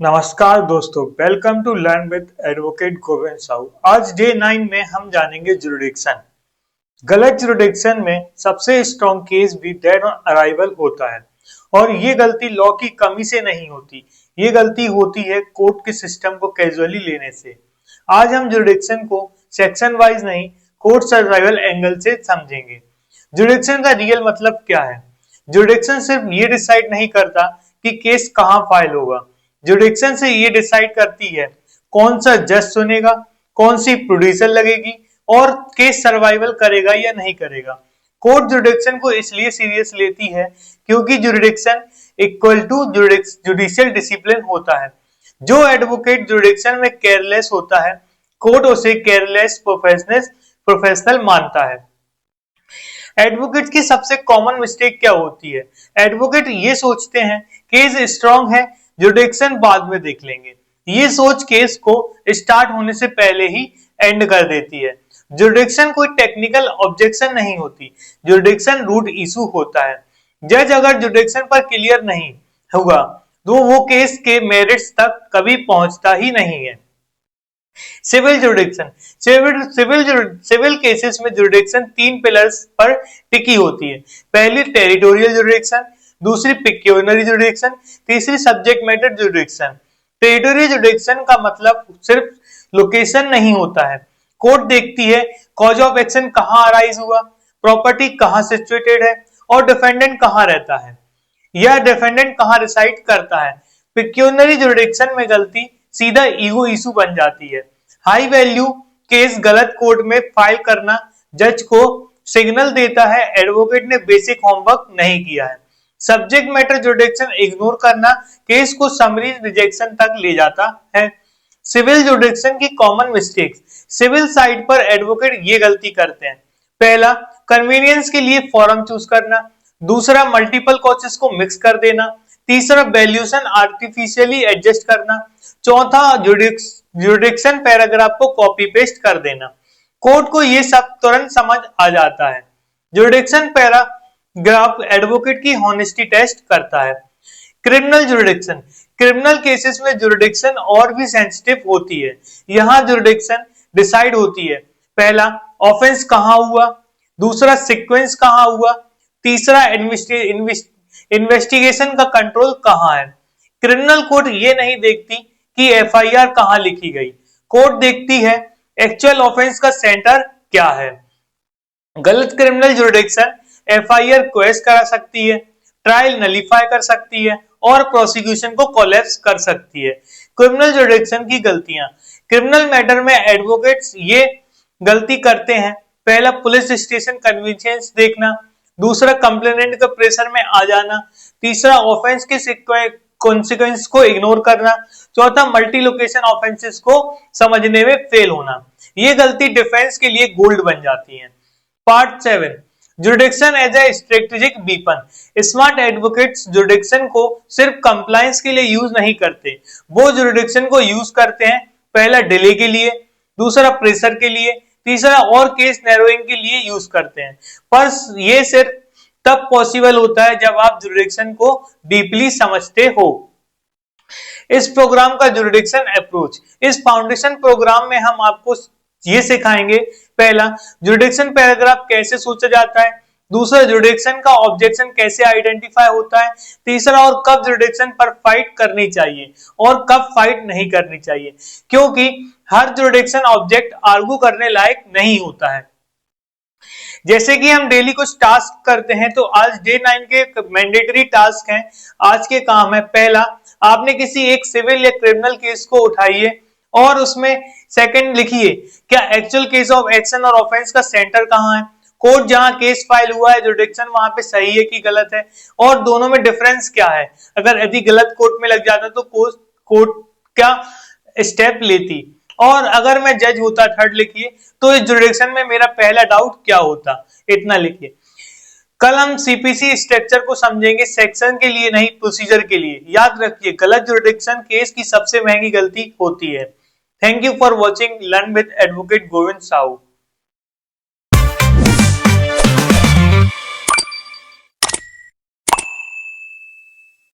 नमस्कार दोस्तों, welcome to learn with advocate Govind Sahu. आज डे 9 में हम जानेंगे जुरिडिक्शन। गलत जुरिडिक्शन में सबसे स्ट्रॉन्ग केस भी डेड ऑन अराइवल होता है और ये गलती लॉ की कमी से नहीं होती, ये गलती होती है कोर्ट के सिस्टम को कैजुअली लेने से। आज हम जुरिडिक्शन को सेक्शन वाइज नहीं, कोर्ट सर्वाइवल एंगल से समझेंगे। जुरिडिक्शन का रियल मतलब क्या है? जुरिडिक्शन सिर्फ ये डिसाइड नहीं करता कि केस कहां फाइल होगा, जुरिडिक्शन से ये डिसाइड करती है कौन सा जज सुनेगा, कौन सी प्रोड्यूसर लगेगी और केस सर्वाइवल करेगा या नहीं करेगा। कोर्ट जुरिडिक्शन को इसलिए सीरियस लेती है क्योंकि jurisdiction equal to judicial discipline होता है। जो एडवोकेट जुरिडिक्शन में केयरलेस होता है, कोर्ट उसे केयरलेस प्रोफेशनल मानता है। एडवोकेट की सबसे कॉमन मिस्टेक क्या होती है? एडवोकेट ये सोचते हैं केस स्ट्रॉन्ग है, जुरिडिक्शन बाद में देख लेंगे। ये सोच केस को स्टार्ट होने से पहले ही एंड कर देती है। जुरिडिक्शन कोई टेक्निकल ऑब्जेक्शन नहीं होती, जुरिडिक्शन रूट इशू होता है। जज अगर जुरिडिक्शन पर क्लियर नहीं होगा तो वो केस के मेरिट्स तक कभी पहुंचता ही नहीं है। सिविल जुरिडिक्शन, सिविल केसेस में जुरिडिक्शन तीन पिलर्स पर टिकी होती है। पहली टेरिटोरियल जुरिडिक्शन, दूसरी पिक्यूनरी जुरिडिक्शन, तीसरी subject matter jurisdiction. Territorial jurisdiction का मतलब सिर्फ लोकेशन नहीं होता है। कोर्ट देखती है कॉज ऑफ एक्शन कहां अराइज हुआ, प्रॉपर्टी कहां सिचुएटेड है और डिफेंडेंट कहां रहता है या डिफेंडेंट कहां रिसाइड करता है। पिक्यूनरी जुरिडिक्शन में गलती सीधा ईगो इशू बन जाती है। हाई वैल्यू केस गलत कोर्ट में फाइल करना जज को सिग्नल देता है एडवोकेट ने बेसिक होमवर्क नहीं किया है। सब्जेक्ट मैटर जुरिडिक्शन इग्नोर करना केस को समरी रिजेक्शन तक ले जाता है। सिविल जुरिडिक्शन की कॉमन मिस्टेक्स, सिविल साइड पर एडवोकेट ये गलती करते हैं। पहला, कन्वीनियंस के लिए फॉर्म चूज करना। दूसरा, मल्टीपल कॉसेस को मिक्स कर देना। तीसरा, वैल्यूएशन आर्टिफिशियली एडजस्ट करना। चौथा, जुरिडिक्शन पैराग्राफ को कॉपी पेस्ट कर देना। कोर्ट को ये सब तुरंत समझ आ जाता है। जुरिडिक्शन पैराग्राफ एडवोकेट की हॉनेस्टी टेस्ट करता है। क्रिमिनल जुरिडिक्शन, क्रिमिनल केसेस में जुरिडिक्शन और भी सेंसिटिव होती है। यहाँ जुरिडिक्शन डिसाइड होती है। पहला, ऑफेंस कहां हुआ। दूसरा, सीक्वेंस कहां हुआ। तीसरा, इन्वेस्टिगेशन का कंट्रोल कहां है। क्रिमिनल कोर्ट ये नहीं देखती कि एफआईआर कहां लिखी गई, कोर्ट देखती है एक्चुअल ऑफेंस का सेंटर क्या है। गलत क्रिमिनल जुरिडिक्शन एफआईआर क्वेश करा सकती है, ट्रायल नलीफाई कर सकती है और प्रोसिक्यूशन को कोलैप्स कर सकती है। क्रिमिनल जुरिडिक्शन की गलतियां, क्रिमिनल मैटर में एडवोकेट्स ये गलती करते हैं। पहला, पुलिस स्टेशन कन्वीनियंस देखना। दूसरा, कंप्लेनेंट के प्रेशर में आ जाना। तीसरा, ऑफेंस के कॉन्सिक्वेंस को इग्नोर करना। चौथा, मल्टी लोकेशन ऑफेंसेस को समझने में फेल होना। ये गलती डिफेंस के लिए गोल्ड बन जाती है। Part 7, jurisdiction as a strategic weapon. Smart advocates jurisdiction को सिर्फ कंप्लायंस के लिए यूज नहीं करते, वो जुरिडिक्शन को यूज करते हैं पहला डिले के लिए, दूसरा प्रेशर के लिए, तीसरा और केस नैरोइंग के लिए यूज करते हैं। पर ये सिर्फ तब पॉसिबल होता है जब आप जुरिडिक्शन को डीपली समझते हो। इस प्रोग्राम का जुरिडिक्शन अप्रोच, इस फाउंडेशन प्रोग्राम में हम आपको ये सिखाएंगे। पहला, जुरिडिक्शन पैराग्राफ कैसे सोचा जाता है। दूसरा, जुरिडिक्शन का ऑब्जेक्शन कैसे आइडेंटिफाई होता है। तीसरा, और कब जुरिडिक्शन पर फाइट करनी चाहिए और कब फाइट नहीं करनी चाहिए, क्योंकि हर जुरिडिक्शन ऑब्जेक्ट आर्गू करने लायक नहीं होता है। जैसे कि हम डेली कुछ टास्क करते हैं, तो आज डे 9 के मैंडेटरी टास्क हैं। आज के काम है, पहला, आपने किसी एक सिविल या क्रिमिनल केस को उठाइए और उसमें सेकंड लिखिए क्या एक्चुअल केस ऑफ एक्शन और ऑफेंस का सेंटर कहां है, कोर्ट जहां केस फाइल हुआ है जुरिडिक्शन वहां पे सही है कि गलत है, और दोनों में डिफरेंस क्या है। अगर यदि गलत कोर्ट में लग जाता तो कोर्ट क्या स्टेप लेती, और अगर मैं जज होता थर्ड लिखिए तो इस जुरिडिक्शन में मेरा पहला डाउट क्या होता, इतना लिखिए। कल हम सीपीसी स्ट्रक्चर को समझेंगे, सेक्शन के लिए नहीं प्रोसीजर के लिए। याद रखिए, गलत जुरिडिक्शन केस की सबसे महंगी गलती होती है। Thank you for watching learn with advocate Govind Sahu.